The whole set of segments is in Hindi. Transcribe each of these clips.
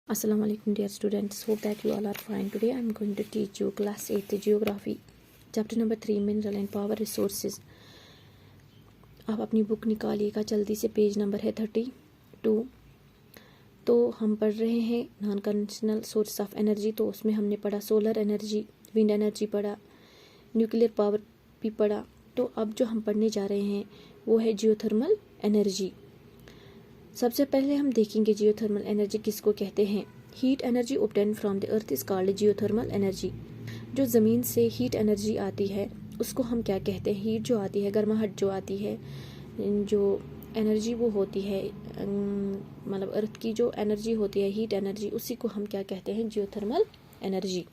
Assalamu alaikum dear students, hope that you all are fine. Today I am going to teach you class 8th geography chapter number 3 mineral and power resources. आप अपनी बुक निकालिएगा जल्दी से, पेज नंबर है 32। तो हम पढ़ रहे हैं non conventional source of energy. तो उसमें हमने पढ़ा सोलर एनर्जी, विंड एनर्जी पढ़ा, न्यूक्लियर पावर भी पढ़ा। तो अब जो हम पढ़ने जा रहे हैं वो है जियोथर्मल एनर्जी। सबसे पहले हम देखेंगे जियोथर्मल एनर्जी किसको कहते हैं। Heat energy obtain from the earth is called geothermal energy. जो ज़मीन से हीट एनर्जी आती है उसको हम क्या कहते हैं। हीट जो आती है, गर्माहट जो आती है, जो एनर्जी वो होती है, मतलब अर्थ की जो एनर्जी होती है, हीट एनर्जी, उसी को हम क्या कहते हैं, geothermal energy.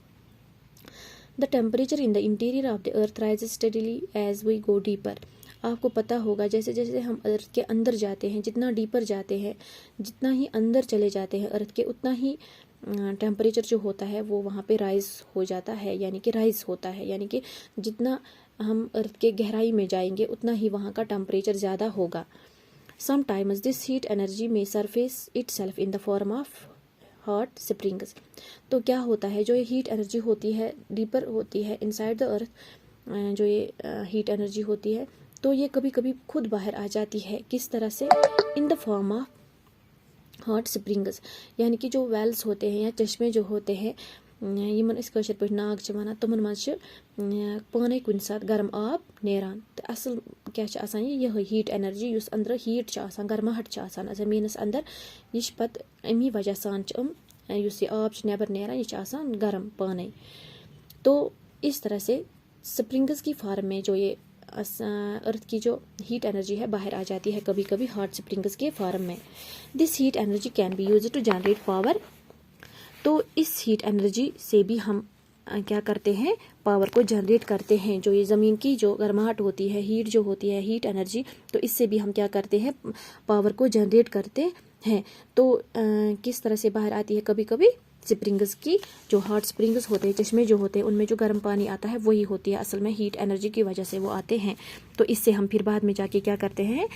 The temperature in the interior of the earth rises steadily as we go deeper. आपको पता होगा जैसे जैसे हम अर्थ के अंदर जाते हैं, जितना डीपर जाते हैं, जितना ही अंदर चले जाते हैं अर्थ के, उतना ही टेम्परेचर जो होता है वो वहाँ पे राइज हो जाता है, यानी कि राइज होता है। यानी कि जितना हम अर्थ के गहराई में जाएंगे उतना ही वहाँ का टेम्परेचर ज़्यादा होगा। समटाइम्स दिस हीट एनर्जी में surface itself in the form of hot springs. तो क्या होता है, जो ये हीट एनर्जी होती है, डीपर होती है इनसाइड द अर्थ, जो ये हीट एनर्जी होती है, तो ये कभी कभी खुद बाहर आ जाती है। किस तरह से? इन the form of hot springs, यानी कि जो वेल्स होते हैं या चश्मे जो होते हैं, यमन इस कशर पे नाग च वनान, तमन मज पाने कुन साथ गर्म आब नेरान। तो असल क्या आसान यह हीट एनर्जी, युस अंदर हीट च आसान, गर्माहट च आसान ज़मीनस अंदर, यह पत अमी वजह सान युस यह आब च नेबर नेरान, यह आसान गर्म पाने। तो इस तरह से स्प्रिंग्स की फॉर्म में जो ये अर्थ की जो हीट एनर्जी है बाहर आ जाती है कभी कभी हॉट स्प्रिंग्स के फॉर्म में। This heat energy can be used to generate power. तो इस हीट एनर्जी से भी हम क्या करते हैं, पावर को जनरेट करते हैं। जो ये ज़मीन की जो गर्माहट होती है, हीट जो होती है, हीट एनर्जी, तो इससे भी हम क्या करते हैं, पावर को जनरेट करते हैं। तो किस तरह से बाहर आती है, कभी कभी स्प्रिंग्स की, जो हॉट स्प्रिंग्स होते हैं, चश्मे जो होते हैं, उनमें जो गर्म पानी आता है वही होती है असल में हीट एनर्जी की वजह से वो आते हैं। तो इससे हम फिर बाद में जाके क्या करते हैं,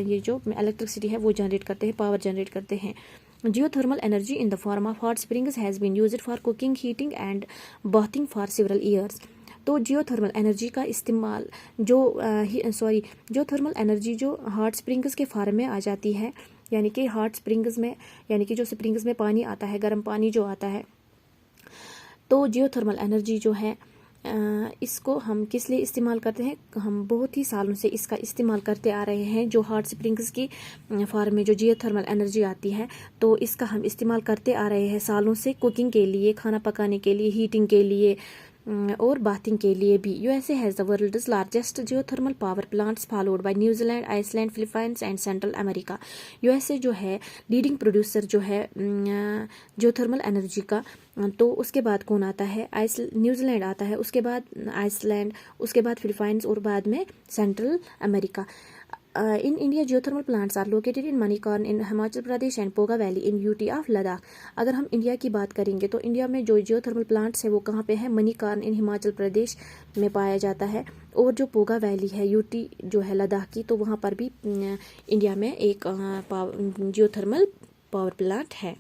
ये जो इलेक्ट्रिसिटी है वो जनरेट करते हैं, पावर जनरेट करते हैं। Geothermal energy in the form of hot springs has been used for cooking, heating and bathing for several years. तो जियोथर्मल एनर्जी का इस्तेमाल जियोथर्मल एनर्जी जो हॉट स्प्रिंग्स के फॉर्म में आ जाती है, यानी कि हॉट स्प्रिंग्स में, यानी कि जो स्प्रिंग्स में पानी आता है, गर्म पानी जो आता है, तो जियोथर्मल एनर्जी जो है इसको हम किस लिए इस्तेमाल करते हैं, हम बहुत ही सालों से इसका इस्तेमाल करते आ रहे हैं। जो हॉट स्प्रिंग्स की फॉर्म में जो जियोथर्मल एनर्जी आती है, तो इसका हम इस्तेमाल करते आ रहे हैं सालों से, कुकिंग के लिए, खाना पकाने के लिए, हीटिंग के लिए और बाथिंग के लिए भी। USA has the world's largest geothermal power plants followed by New Zealand, Iceland, Philippines and Central America. USA जो है लीडिंग प्रोड्यूसर जो है जियोथर्मल एनर्जी का। तो उसके बाद कौन आता है, न्यूजीलैंड आता है, उसके बाद आइसलैंड, उसके बाद फिलीपाइंस और बाद में Central America. In India, geothermal plants are located in Manikarn in Himachal Pradesh and Puga valley in UT of Ladakh. अगर हम इंडिया की बात करेंगे तो इंडिया में जो जियोथर्मल प्लांट्स है वो कहाँ पे है, मणिकर्ण इन हिमाचल प्रदेश में पाया जाता है। और जो पोगा वैली है, यूटी जो है लद्दाख की, तो वहाँ पर भी इंडिया में एक जियोथर्मल पावर प्लांट है।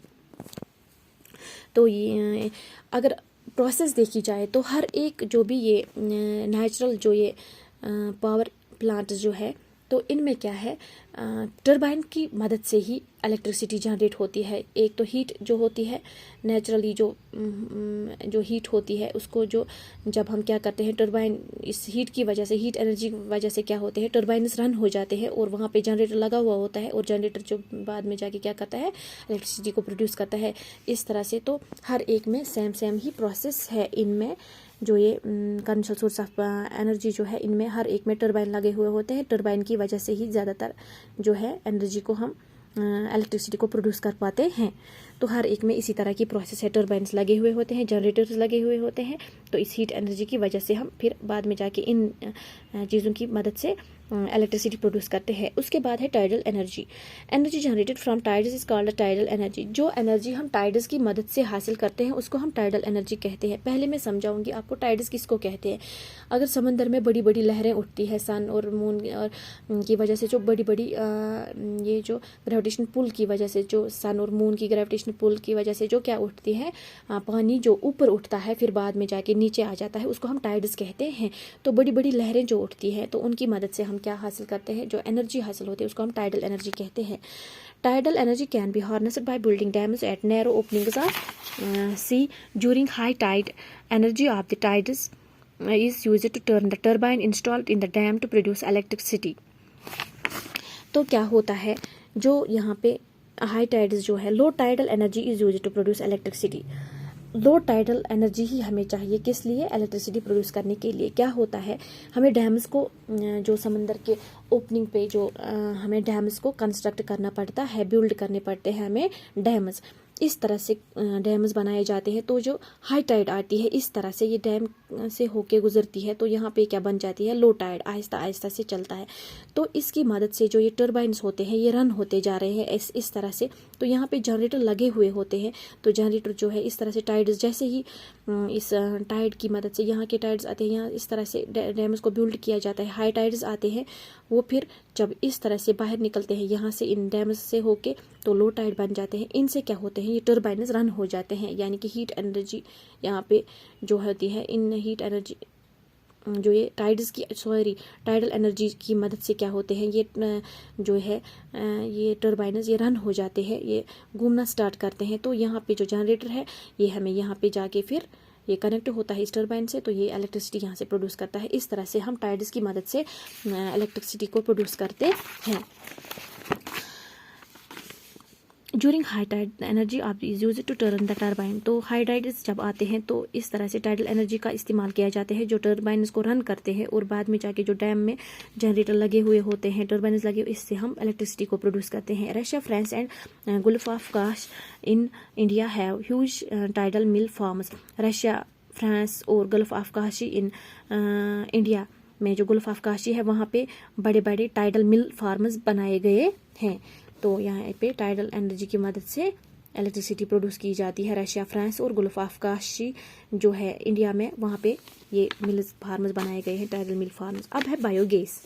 तो ये अगर प्रोसेस देखी जाए तो हर एक जो भी ये नेचुरल जो ये पावर प्लांट जो है, तो इनमें क्या है, टरबाइन की मदद से ही इलेक्ट्रिसिटी जनरेट होती है। एक तो हीट जो होती है, नेचुरली जो हीट होती है, उसको जो जब हम क्या करते हैं, टरबाइन, इस हीट की वजह से, हीट एनर्जी की वजह से क्या होते हैं, टरबाइन्स रन हो जाते हैं और वहाँ पे जनरेटर लगा हुआ होता है, और जनरेटर जो बाद में जाके क्या करता है, इलेक्ट्रिसिटी को प्रोड्यूस करता है। इस तरह से तो हर एक में सेम ही प्रोसेस है। इनमें जो ये कन्वेंशनल सोर्स ऑफ एनर्जी जो है, इनमें हर एक में टरबाइन लगे हुए होते हैं। टरबाइन की वजह से ही ज़्यादातर जो है एनर्जी को हम इलेक्ट्रिसिटी को प्रोड्यूस कर पाते हैं। तो हर एक में इसी तरह की प्रोसेस है, टरबाइन्स लगे हुए होते हैं, जनरेटर्स लगे हुए होते हैं। तो इस हीट एनर्जी की वजह से हम फिर बाद में जाके इन चीज़ों की मदद से इलेक्ट्रिसिटी प्रोड्यूस करते हैं। उसके बाद है tidal energy. Energy generated from tides is called tidal energy. जो एनर्जी हम टाइड्स की मदद से हासिल करते हैं उसको हम टाइडल एनर्जी कहते हैं। पहले मैं समझाऊंगी आपको टाइड्स किसको कहते हैं। अगर समंदर में बड़ी बड़ी लहरें उठती है सन और मून और की वजह से, जो बड़ी बड़ी ये जो ग्रेविटेशनल पुल की वजह से, जो सन और मून की ग्रेविटेशनल पुल की वजह से जो क्या उठती है, पानी जो ऊपर उठता है फिर बाद में जाके नीचे आ जाता है, उसको हम टाइड्स कहते हैं। तो बड़ी बड़ी लहरें जो उठती है तो उनकी मदद से हम क्या हासिल करते हैं, जो एनर्जी हासिल होती है उसको हम टाइडल एनर्जी कहते हैं। Tidal energy can be harnessed by building dams at narrow openings of sea during high tide. Energy of the tides is used to turn the turbine installed in the dam to produce electricity. तो क्या होता है, जो यहाँ पे हाई टाइड्स जो है, low tidal energy is use to produce electricity. Low tidal energy ही हमें चाहिए, किस लिए, इलेक्ट्रिसिटी प्रोड्यूस करने के लिए। क्या होता है, हमें डैम्स को, जो समंदर के ओपनिंग पे जो हमें डैम्स को कंस्ट्रक्ट करना पड़ता है, बिल्ड करने पड़ते हैं हमें डैम्स। इस तरह से डैम्स बनाए जाते हैं। तो जो हाई टाइड आती है इस तरह से ये डैम से होके गुजरती है तो यहाँ पे क्या बन जाती है, लो टाइड, आहिस्ता आहिस्ता से चलता है। तो इसकी मदद से जो ये टर्बाइन्स होते हैं ये रन होते जा रहे हैं इस तरह से। तो यहाँ पे जनरेटर लगे हुए होते हैं। तो जनरेटर जो है इस तरह से टाइड्स, जैसे ही इस टाइड की मदद से यहाँ के टाइड्स आते हैं, यहाँ इस तरह से डैम्स को बिल्ड किया जाता है। हाई टाइड्स आते हैं, वो फिर जब इस तरह से बाहर निकलते हैं यहाँ से इन डैम्स से होके तो लो टाइड बन जाते हैं। इनसे क्या होते हैं, ये टर्बाइन्स रन हो जाते हैं, यानी कि हीट एनर्जी यहाँ पे जो होती है, इन हीट एनर्जी जो ये टाइडल एनर्जी की मदद से क्या होते हैं, ये जो है ये टर्बाइन्स ये रन हो जाते हैं, ये घूमना स्टार्ट करते हैं। तो यहाँ पे जो जनरेटर है ये हमें यहाँ पे जाके फिर ये कनेक्ट होता है इस टर्बाइन से, तो ये इलेक्ट्रिसिटी यहाँ से प्रोड्यूस करता है। इस तरह से हम टाइड्स की मदद से इलेक्ट्रिसिटी को प्रोड्यूस करते हैं। ड्यूरिंग हाई टाइड एनर्जी आप is use to turn the turbine. तो हाई टाइड्स जब आते हैं तो इस तरह से टाइडल एनर्जी का इस्तेमाल किया जाता है, जो टर्बाइन्स को रन करते हैं और बाद में जाके जो डैम में जनरेटर लगे हुए होते हैं, टर्बाइन्स लगे, इससे हम इलेक्ट्रिसिटी को प्रोड्यूस करते हैं। Russia, France and Gulf of Kutch in India have huge tidal mill farms. Russia, France और Gulf of Kutch in India में, जो गुल्फ ऑफ काशी है वहाँ पे बड़े बड़े टाइडल मिल फार्म्स बनाए गए हैं। तो यहाँ पे टाइडल एनर्जी की मदद से इलेक्ट्रिसिटी प्रोड्यूस की जाती है। रशिया, फ्रांस और गुल्फ ऑफ काशी जो है इंडिया में, वहाँ पे ये मिल फार्म्स बनाए गए हैं, टाइडल मिल फार्म्स। अब है biogas.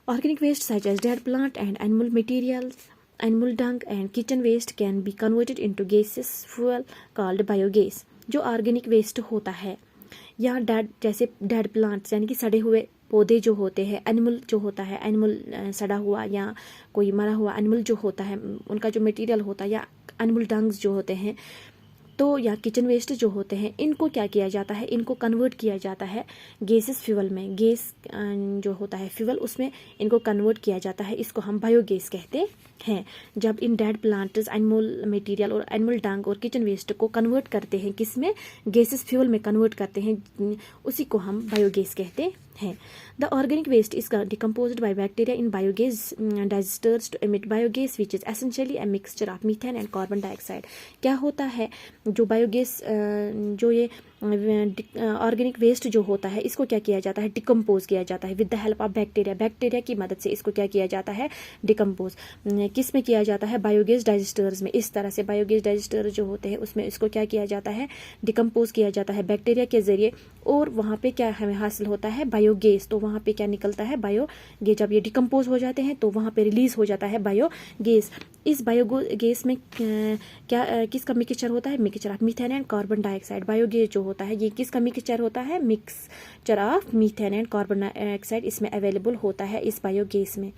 Organic waste such as dead plant and animal materials, animal dung and kitchen waste can be converted into gases fuel called biogas. जो ऑर्गेनिक वेस्ट होता है या डेड, जैसे डेड प्लांट्स यानी कि सड़े हुए पौधे जो होते हैं, एनिमल जो होता है, एनिमल सड़ा हुआ या कोई मरा हुआ एनिमल जो होता है, उनका जो मटेरियल होता है, या एनिमल डंग्स जो होते हैं, तो या किचन वेस्ट जो होते हैं, इनको क्या किया जाता है, इनको कन्वर्ट किया जाता है गैसेस फ्यूल में। गैस जो होता है फ्यूल, उसमें इनको कन्वर्ट किया जाता है, इसको हम बायोगैस कहते हैं। जब इन डेड प्लांट्स, एनिमल मटेरियल और एनिमल डंग और किचन वेस्ट को कन्वर्ट करते हैं, किस में, गैसेस फ्यूल में कन्वर्ट करते हैं, उसी को हम बायोगैस कहते हैं। The organic waste is decomposed by bacteria in biogas digesters to emit biogas which is essentially a mixture of methane and carbon dioxide. क्या होता है, जो बायोगैस जो ये ऑर्गेनिक वेस्ट जो होता है, इसको क्या किया जाता है, डिकम्पोज किया जाता है with the help of bacteria. Bacteria की मदद से इसको क्या किया जाता है, डिकम्पोज किस में किया जाता है, बायोगैस डाइजेस्टर्स में। इस तरह से बायोगैस डाइजेस्टर जो होते हैं उसमें इसको क्या किया जाता है, डिकम्पोज किया जाता है बैक्टीरिया के जरिए, और वहाँ पे क्या हमें हासिल होता है, बायोगैस। तो वहाँ पे क्या निकलता है, बायोगैस। जब ये डिकम्पोज हो जाते हैं तो वहाँ पे रिलीज हो जाता है बायोगैस। इस बायोगैस में क्या किसका मिक्सचर होता है, mixture of methane and carbon dioxide. Biogas जो होता है ये किसका मिक्सचर होता है, mixture of methane and carbon dioxide इसमें अवेलेबल होता है इस बायोगैस में,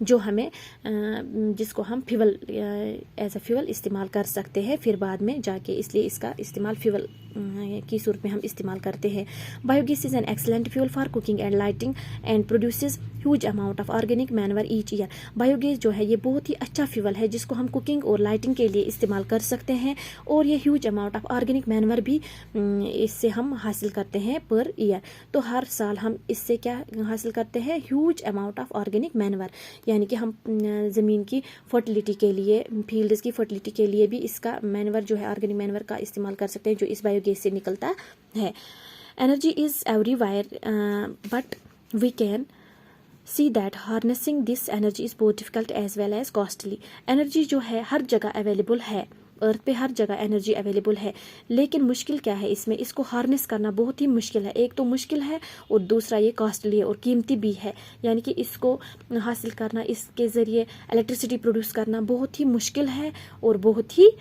जो हमें जिसको हम फ्यूल एज अ फ्यूल इस्तेमाल कर सकते हैं फिर बाद में जाके, इसलिए इसका इस्तेमाल फ्यूल की सूरत में हम इस्तेमाल करते हैं। Biogas is an excellent fuel for cooking and lighting and produces huge amount of organic manoeuvre each year. Biogas जो है ये बहुत ही अच्छा फ्यूल है जिसको हम कुकिंग और लाइटिंग के लिए इस्तेमाल कर सकते हैं, और ये huge amount of organic manoeuvre भी इससे हम हासिल करते हैं पर ईयर। तो हर साल हम इससे क्या हासिल करते हैं, huge amount of organic manoeuvre, यानी कि हम ज़मीन की फर्टिलिटी के लिए, फील्ड्स की फर्टिलिटी के लिए भी इसका मैनवर जो है, ऑर्गेनिक मैनवर का इस्तेमाल कर सकते हैं जो इस बायोगैस से निकलता है। Energy is everywhere but we can see that harnessing this energy is both difficult as well as costly. Energy जो है हर जगह अवेलेबल है, अर्थ पे हर जगह एनर्जी अवेलेबल है, लेकिन मुश्किल क्या है इसमें, इसको हार्नेस करना बहुत ही मुश्किल है। एक तो मुश्किल है और दूसरा ये कॉस्टली है और कीमती भी है, यानी कि इसको हासिल करना, इसके ज़रिए इलेक्ट्रिसिटी प्रोड्यूस करना बहुत ही मुश्किल है और बहुत ही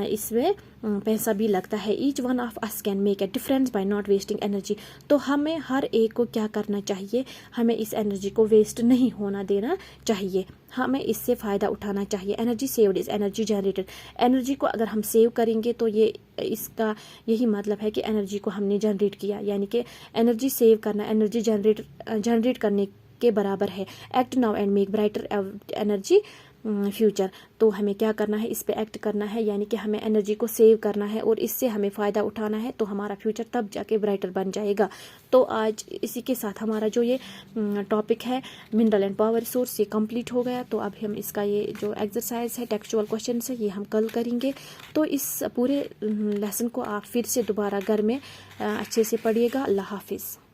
इसमें पैसा भी लगता है। Each one of us can make a difference bye not wasting energy. तो हमें हर एक को क्या करना चाहिए, हमें इस एनर्जी को वेस्ट नहीं होना देना चाहिए, हमें इससे फ़ायदा उठाना चाहिए। Energy saved is energy generated. Energy को अगर हम सेव करेंगे तो ये इसका यही मतलब है कि एनर्जी को हमने जनरेट किया, यानी कि एनर्जी सेव करना एनर्जी जनरेट करने के बराबर है। Act now and make brighter energy future. तो हमें क्या करना है, इस पे एक्ट करना है, यानी कि हमें एनर्जी को सेव करना है और इससे हमें फ़ायदा उठाना है, तो हमारा फ्यूचर तब जाके ब्राइटर बन जाएगा। तो आज इसी के साथ हमारा जो ये टॉपिक है मिनरल एंड पावर रिसोर्स, ये कंप्लीट हो गया। तो अब हम इसका ये जो एक्सरसाइज है, टेक्सचुअल क्वेश्चन है, ये हम कल करेंगे। तो इस पूरे लेसन को आप फिर से दोबारा घर में अच्छे से पढ़िएगा। अल्लाह हाफिज़।